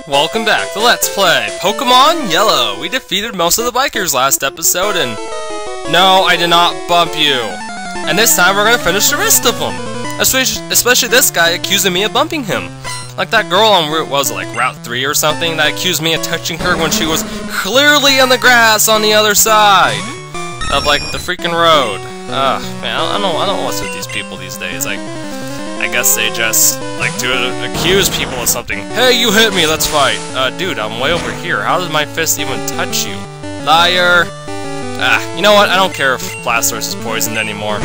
Welcome back to Let's Play Pokemon Yellow. We defeated most of the bikers last episode, and no, I did not bump you. And this time we're gonna finish the rest of them. Especially this guy accusing me of bumping him. Like that girl on Route 3 or something that accused me of touching her when she was clearly in the grass on the other side of like the freaking road. Ugh, man, I don't know what's with these people these days. Like, I guess they just like to accuse people of something. Hey, you hit me, let's fight. Dude, I'm way over here. How does my fist even touch you? Liar. You know what? I don't care if Blastoise is poisoned anymore.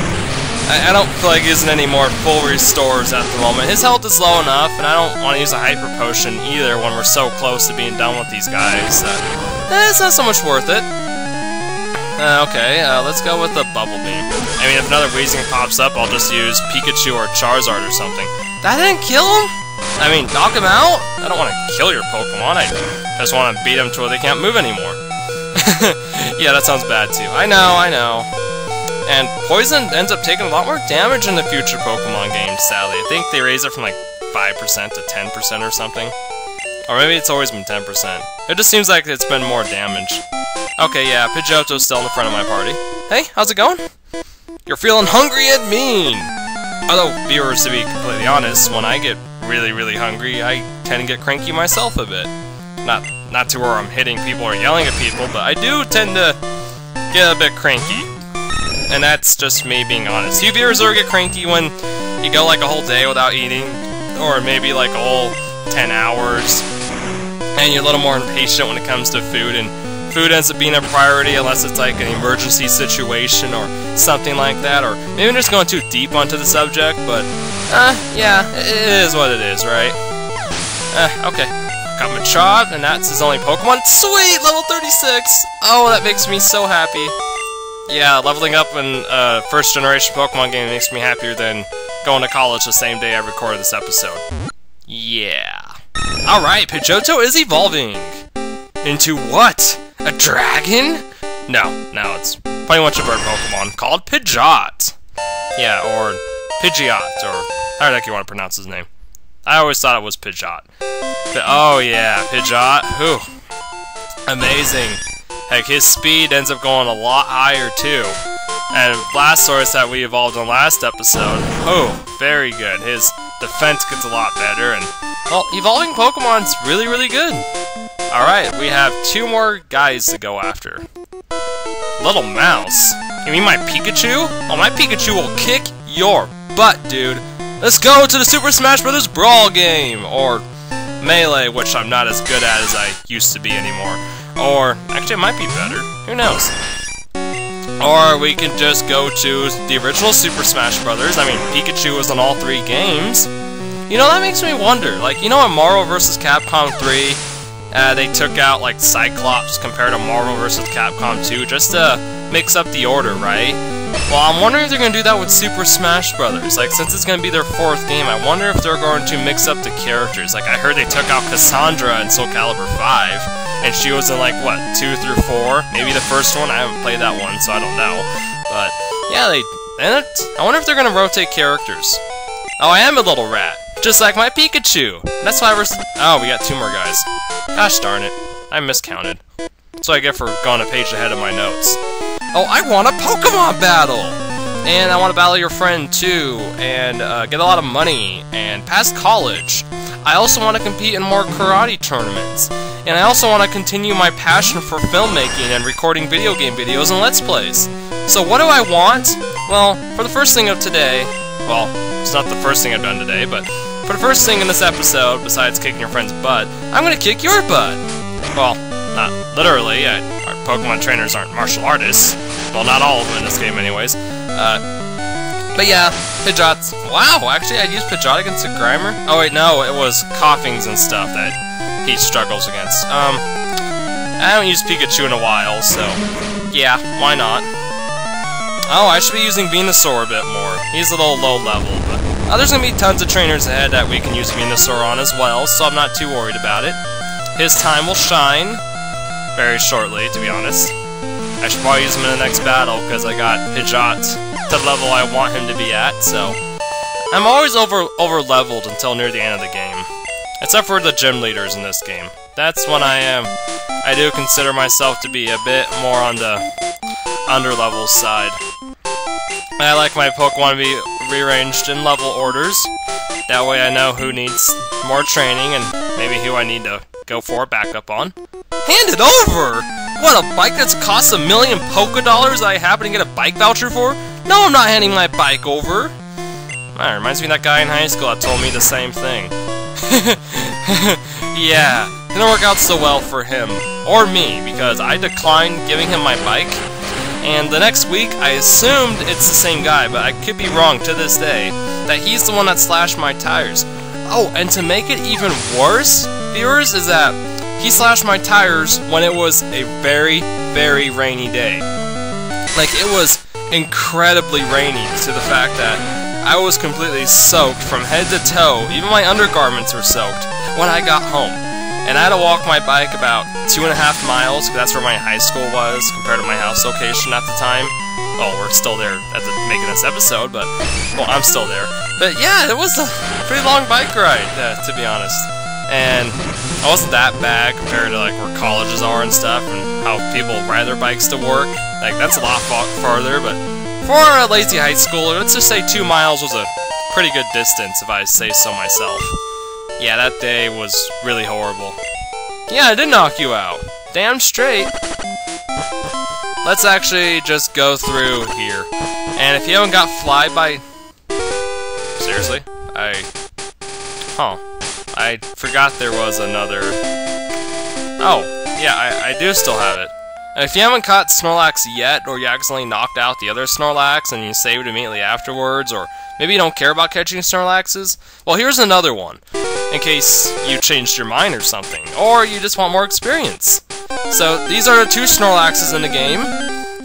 I don't feel like using any more full restores at the moment. His health is low enough, and I don't want to use a Hyper Potion either when we're so close to being done with these guys. It's not so much worth it. Okay, let's go with the Bubble Beam. I mean, if another Weezing pops up, I'll just use Pikachu or Charizard or something. That didn't kill him? I mean, knock him out? I don't want to kill your Pokemon, I just want to beat them to where they can't move anymore. Yeah, that sounds bad too. I know. And Poison ends up taking a lot more damage in the future Pokemon games, sadly. I think they raise it from like 5% to 10% or something. Or maybe it's always been 10%. It just seems like it's been more damage. Okay, yeah, Pidgeotto's still in the front of my party. Hey, how's it going? You're feeling hungry and mean! Although, viewers, to be completely honest, when I get really hungry, I tend to get cranky myself a bit. Not to where I'm hitting people or yelling at people, but I do tend to get a bit cranky. And that's just me being honest. You viewers ever get cranky when you go like a whole day without eating? Or maybe like a whole 10 hours? And you're a little more impatient when it comes to food, and food ends up being a priority unless it's like an emergency situation or something like that, or maybe I'm just going too deep onto the subject, but, yeah, it is what it is, right? Okay. Got Machop, and that's his only Pokemon. Sweet! Level 36! Oh, that makes me so happy. Yeah, leveling up in first generation Pokemon game makes me happier than going to college the same day I recorded this episode. Yeah. Alright, Pidgeotto is evolving! Into what? A dragon? No, it's pretty much a bird Pokemon called Pidgeot. Yeah, or Pidgeot, or however the heck you want to pronounce his name. I always thought it was Pidgeot. But, oh yeah, Pidgeot. Whew. Amazing. Heck, his speed ends up going a lot higher too. And Blastoise that we evolved in last episode, oh, very good. His defense gets a lot better, and, well, evolving Pokemon's really good. Alright, we have 2 more guys to go after. Little Mouse? You mean my Pikachu? Oh, my Pikachu will kick your butt, dude. Let's go to the Super Smash Bros. Brawl game! Or Melee, which I'm not as good at as I used to be anymore. Or, actually it might be better. Who knows? Or we can just go to the original Super Smash Bros. I mean, Pikachu was on all 3 games. You know, that makes me wonder. Like, you know in Marvel vs. Capcom 3, they took out, like, Cyclops compared to Marvel vs. Capcom 2 just to mix up the order, right? Well, I'm wondering if they're going to do that with Super Smash Bros. Like, since it's going to be their 4th game, I wonder if they're going to mix up the characters. Like, I heard they took out Cassandra in Soul Calibur 5, and she was in, like, what, 2 through 4? Maybe the first one? I haven't played that one, so I don't know. But, yeah, I wonder if they're going to rotate characters. Oh, I am a little rat. Just like my Pikachu! That's why oh, we got 2 more guys. Gosh darn it. I miscounted. That's what I get for going a page ahead of my notes. Oh, I want a Pokemon battle! And I want to battle your friend too, and get a lot of money, and pass college. I also want to compete in more karate tournaments. And I also want to continue my passion for filmmaking and recording video game videos and Let's Plays. So what do I want? Well, for the first thing of today, well, it's not the first thing I've done today, but for the first thing in this episode, besides kicking your friend's butt, I'm gonna kick your butt! Well, not literally, our Pokemon trainers aren't martial artists. Well, not all of them in this game anyways. But yeah, Pidgeot's... Wow, actually I used Pidgeot against a Grimer? Oh wait, no, it was Coughings and stuff that he struggles against. I haven't used Pikachu in a while, so... Yeah, why not? Oh, I should be using Venusaur a bit more. He's a little low level, but... there's gonna be tons of trainers ahead that we can use Venusaur on as well, so I'm not too worried about it. His time will shine very shortly, to be honest. I should probably use him in the next battle, because I got Pidgeot to the level I want him to be at, so... I'm always over-leveled until near the end of the game. Except for the gym leaders in this game. That's when I do consider myself to be a bit more on the underlevel side. I like my Pokemon to be rearranged in level orders. That way I know who needs more training and maybe who I need to go for a backup on. Hand it over! What, a bike that's cost $1 million Poké Dollars I happen to get a bike voucher for? No, I'm not handing my bike over! That reminds me of that guy in high school that told me the same thing. Yeah, didn't work out so well for him. Or me, because I declined giving him my bike. And the next week, I assumed it's the same guy, but I could be wrong to this day, that he's the one that slashed my tires. Oh, and to make it even worse, viewers, is that he slashed my tires when it was a very, very rainy day. Like, it was incredibly rainy to the fact that I was completely soaked from head to toe. Even my undergarments were soaked when I got home. And I had to walk my bike about 2.5 miles, because that's where my high school was, compared to my house location at the time. Oh, we're still there at making this episode, but, well, I'm still there. But yeah, it was a pretty long bike ride, to be honest. And it wasn't that bad compared to, like, where colleges are and stuff, and how people ride their bikes to work. Like, that's a lot farther, but for a lazy high schooler, let's just say 2 miles was a pretty good distance, if I say so myself. Yeah, that day was really horrible. Yeah, I did knock you out. Damn straight. Let's actually just go through here. And if you haven't got flyby... Seriously? I forgot there was another... Oh, yeah, I do still have it. And if you haven't caught Snorlax yet, or you accidentally knocked out the other Snorlax and you saved immediately afterwards, or maybe you don't care about catching Snorlaxes, well, here's another one, in case you changed your mind or something, or you just want more experience. So, these are the 2 Snorlaxes in the game,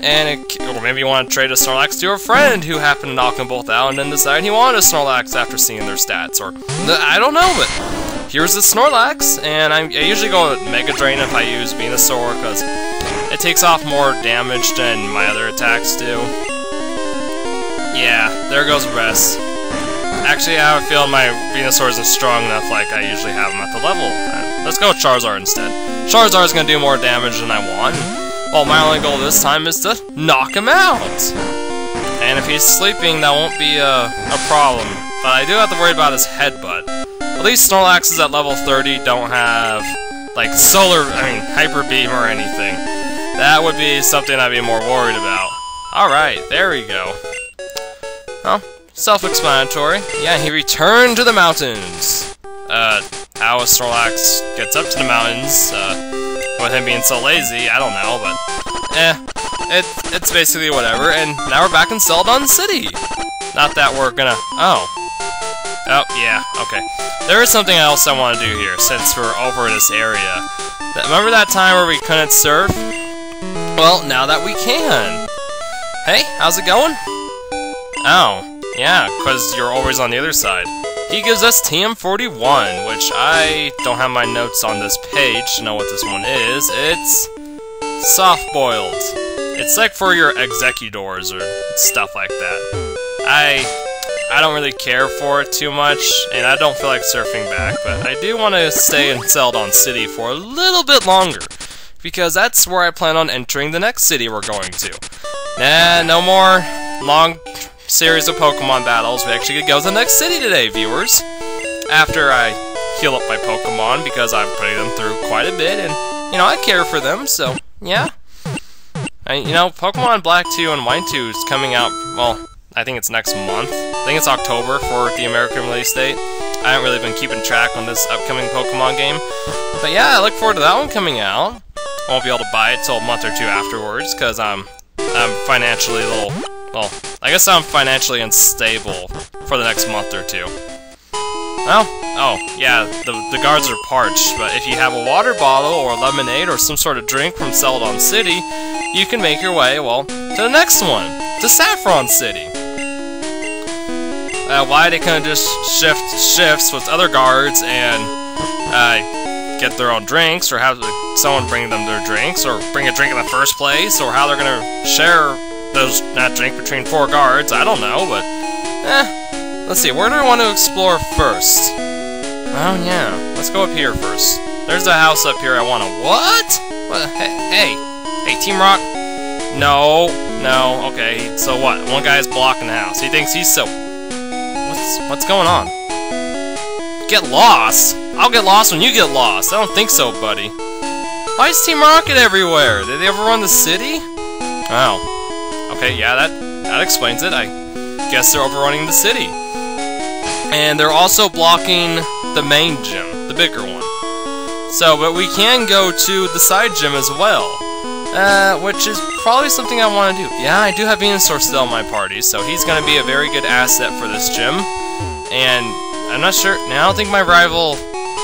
and or maybe you want to trade a Snorlax to a friend who happened to knock them both out and then decide he wanted a Snorlax after seeing their stats, or I don't know, but here's the Snorlax, and I usually go with Mega Drain if I use Venusaur, because it takes off more damage than my other attacks do. Yeah, there goes Rest. Actually, I have a feeling my Venusaur isn't strong enough like I usually have him at the level. Let's go with Charizard instead. Charizard's gonna do more damage than I want. Well, my only goal this time is to knock him out! And if he's sleeping, that won't be a problem. But I do have to worry about his headbutt. At least Snorlaxes at level 30 don't have, like, Hyper Beam or anything. That would be something I'd be more worried about. Alright, there we go. Well, self-explanatory. Yeah, he returned to the mountains. How a Snorlax gets up to the mountains, with him being so lazy, I don't know, but it's basically whatever, and now we're back in Celadon City! Not that we're gonna... Oh, yeah, okay. There is something else I want to do here, since we're over in this area. Remember that time where we couldn't surf? Well, now that we can! Hey, how's it going? Oh, yeah, because you're always on the other side. He gives us TM41, which I don't have my notes on this page to know what this one is. It's soft-boiled. It's like for your executors or stuff like that. I don't really care for it too much, and I don't feel like surfing back, but I do want to stay in Celadon City for a little bit longer, because that's where I plan on entering the next city we're going to. Nah, no more long series of Pokemon battles. We actually could go to the next city today, viewers. After I heal up my Pokemon, because I'm putting them through quite a bit, and, you know, I care for them, so, yeah. And, you know, Pokemon Black 2 and White 2 is coming out, well, I think it's next month. I think it's October for the American release date. I haven't really been keeping track on this upcoming Pokemon game. But yeah, I look forward to that one coming out. I won't be able to buy it till a month or 2 afterwards, because I'm financially a little... Well, I guess I'm financially unstable for the next month or 2. Well, oh, yeah, the guards are parched, but if you have a water bottle or lemonade or some sort of drink from Celadon City, you can make your way, well, to the next one, to Saffron City. Why they couldn't just shift shifts with other guards and get their own drinks, or have someone bring them their drinks, or bring a drink in the first place, or how they're gonna share that drink between 4 guards, I don't know, but let's see, where do I want to explore first? Oh yeah, let's go up here first. There's a house up here I wanna... What? What? Hey, Team Rock? No, okay, so what? One guy's blocking the house. He thinks he's so... What's going on? Get lost? I'll get lost when you get lost. I don't think so, buddy. Why is Team Rocket everywhere? Did they overrun the city? Oh. Okay, yeah, that explains it. I guess they're overrunning the city. And they're also blocking the main gym, the bigger one. So, but we can go to the side gym as well. Which is probably something I want to do. Yeah, I do have Venusaur still in my party, so he's going to be a very good asset for this gym. And I'm not sure. Now, I don't think my rival,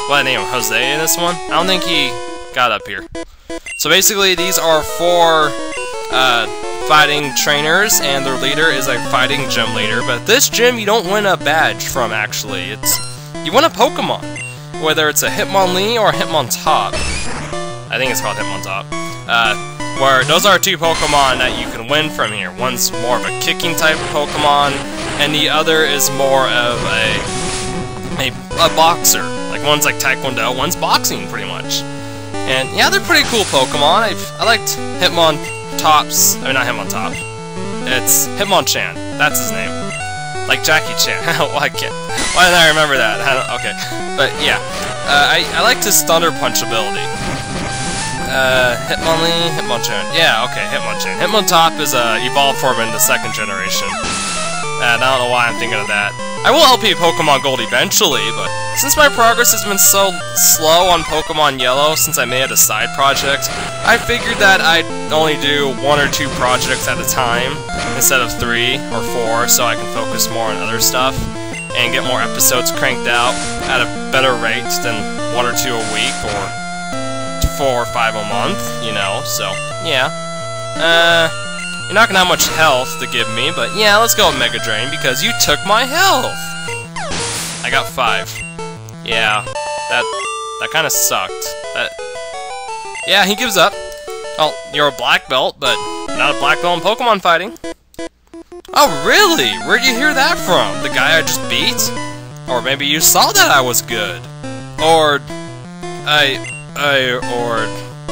what name, Jose in this one? I don't think he got up here. So basically, these are 4 fighting trainers, and their leader is a fighting gym leader. But this gym, you don't win a badge from, actually. You win a Pokemon. Whether it's a Hitmonlee or a Hitmontop. I think it's called Hitmontop. Where those are 2 Pokemon that you can win from here. One's more of a kicking type Pokemon, and the other is more of a boxer. Like one's like Taekwondo, one's boxing pretty much. And yeah, they're pretty cool Pokemon. I liked Hitmontops. I mean, not Hitmontop. It's Hitmonchan. That's his name. Like Jackie Chan. Why didn't I remember that? Okay, but yeah, I liked his Thunder Punch ability. Hitmonlee, Hitmonchan. Yeah, okay, Hitmonchan. Hitmontop is a evolved form in the 2nd generation. And I don't know why I'm thinking of that. I will LP Pokemon Gold eventually, but since my progress has been so slow on Pokemon Yellow since I made it a side project, I figured that I'd only do 1 or 2 projects at a time instead of 3 or 4, so I can focus more on other stuff and get more episodes cranked out at a better rate than 1 or 2 a week or 4 or 5 a month, you know, so, yeah. You're not gonna have much health to give me, but yeah, let's go with Mega Drain, because you took my health! I got 5. Yeah, that kinda sucked. Yeah, he gives up. Well, you're a black belt, but not a black belt in Pokemon fighting. Oh, really? Where'd you hear that from? The guy I just beat? Or maybe you saw that I was good. Or...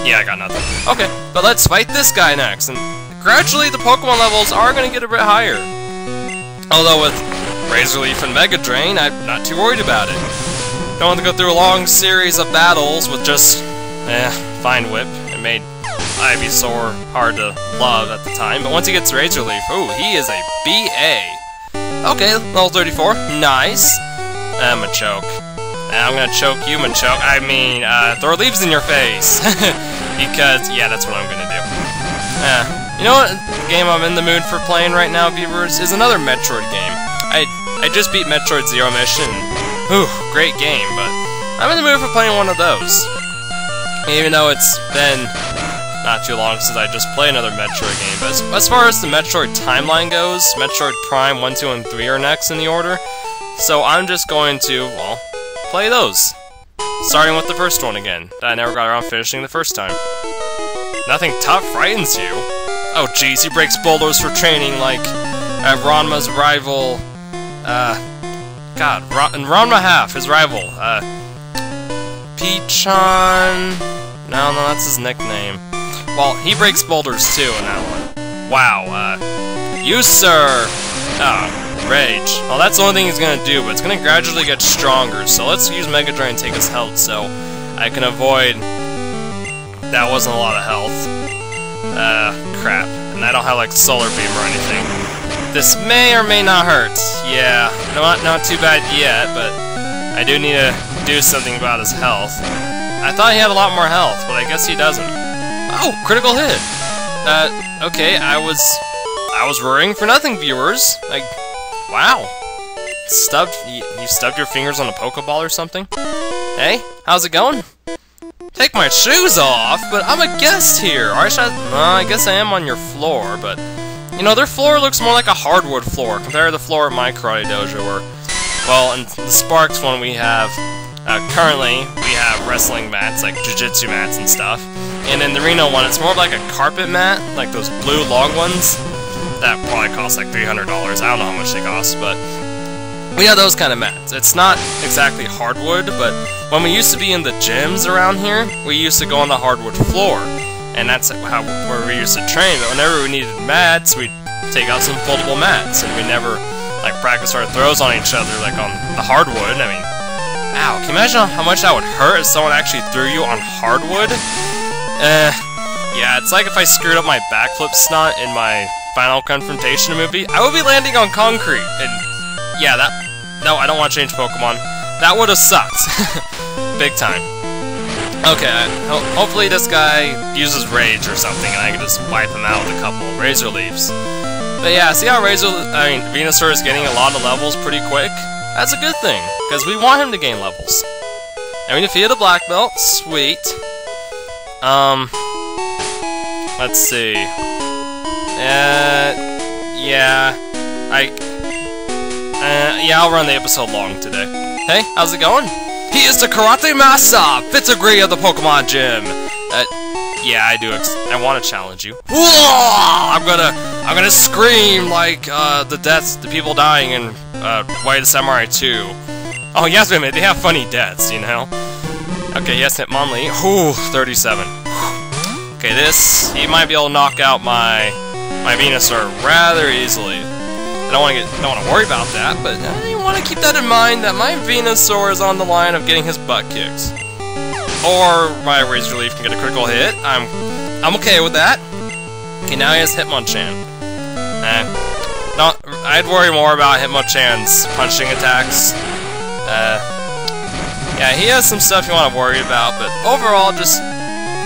yeah, I got nothing. Okay, but let's fight this guy next, and gradually the Pokemon levels are gonna get a bit higher. Although with Razor Leaf and Mega Drain, I'm not too worried about it. Don't want to go through a long series of battles with just, Fine Whip. It made Ivysaur hard to love at the time, but once he gets Razor Leaf, ooh, he is a BA. Okay, level 34, nice. Machoke. I'm gonna choke you, Machoke. I mean, throw leaves in your face. Because, yeah, that's what I'm gonna do. You know what game I'm in the mood for playing right now, viewers, is another Metroid game. I just beat Metroid Zero Mission. Whew, great game, but I'm in the mood for playing one of those. Even though it's been not too long since I just played another Metroid game. But as far as the Metroid timeline goes, Metroid Prime 1, 2, and 3 are next in the order. So I'm just going to, well, play those. Starting with the first one again, that I never got around finishing the first time. Nothing tough frightens you. Oh jeez, he breaks boulders for training like Ranma's rival, and Ranma Half, his rival, Pichon... No, that's his nickname. Well, he breaks boulders too in that one. Wow, you sir! Rage. Well, that's the only thing he's gonna do, but it's gonna gradually get stronger, so let's use Mega Drain and take his health so I can avoid... That wasn't a lot of health. Crap. And I don't have, like, Solar Beam or anything. This may or may not hurt. Yeah, not too bad yet, but I do need to do something about his health. I thought he had a lot more health, but I guess he doesn't. Oh, critical hit! Okay, I was worrying for nothing, viewers. Like, wow. You stubbed your fingers on a Pokeball or something? Hey, how's it going? Take my shoes off, but I'm a guest here. Or I guess I am on your floor, but... You know, their floor looks more like a hardwood floor compared to the floor at my karate dojo, where... Well, in the Sparks one we have... currently, we have wrestling mats, like jiu-jitsu mats and stuff. And in the Reno one, it's more like a carpet mat, like those blue long ones. That probably costs like $300. I don't know how much they cost, but... We have those kind of mats. It's not exactly hardwood, but when we used to be in the gyms around here, we used to go on the hardwood floor. And that's where we used to train, but whenever we needed mats, we'd take out some foldable mats, and we never, like, practice our throws on each other, like, on the hardwood. I mean, ow, can you imagine how much that would hurt if someone actually threw you on hardwood? Yeah, it's like if I screwed up my backflip stunt in my Final Confrontation movie, I would be landing on concrete, and yeah, no, I don't want to change Pokemon. That would have sucked. Big time. Okay, hopefully this guy uses Rage or something, and I can just wipe him out with a couple of Razor Leaves. But yeah, see how Venusaur is getting a lot of levels pretty quick? That's a good thing, because we want him to gain levels. And we defeated a Black Belt, sweet. Let's see. Yeah, I'll run the episode long today. Hey, how's it going? He is the Karate Master, 5th degree of the Pokemon Gym. Yeah, I do. I want to challenge you. Whoa! I'm gonna scream like the people dying in Way of the Samurai 2. Oh, yes, wait a minute. They have funny deaths, you know. Okay, yes, Hitmonlee. Ooh, 37. Okay, he might be able to knock out my Venusaur rather easily. I don't want to worry about that, but you want to keep that in mind that my Venusaur is on the line of getting his butt kicked. Or my Razor Leaf can get a critical hit. I'm okay with that. Okay, now he has Hitmonchan. No, I'd worry more about Hitmonchan's punching attacks. Yeah, he has some stuff you want to worry about, but overall, just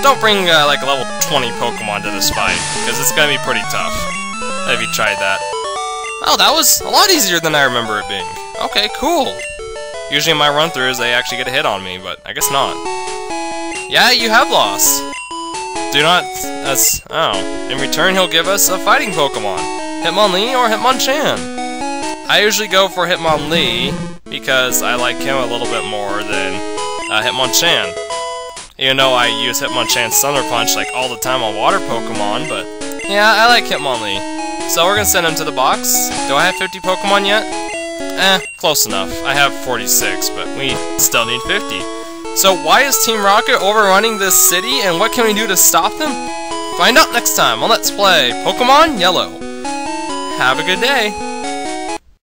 don't bring like a level 20 Pokemon to this fight, because it's gonna be pretty tough if you tried that. Oh, that was a lot easier than I remember it being. Okay, cool. Usually in my run-throughs, they actually get a hit on me, but I guess not. Yeah, you have lost. Do not... oh. In return, he'll give us a fighting Pokemon. Hitmonlee or Hitmonchan. I usually go for Hitmonlee, because I like him a little bit more than Hitmonchan. Even though I use Hitmonchan's Thunder Punch like all the time on water Pokemon, but yeah, I like Hitmonlee. So we're gonna send him to the box. Do I have 50 Pokemon yet? Close enough. I have 46, but we still need 50. So why is Team Rocket overrunning this city, and what can we do to stop them? Find out next time on Let's Play Pokemon Yellow. Have a good day.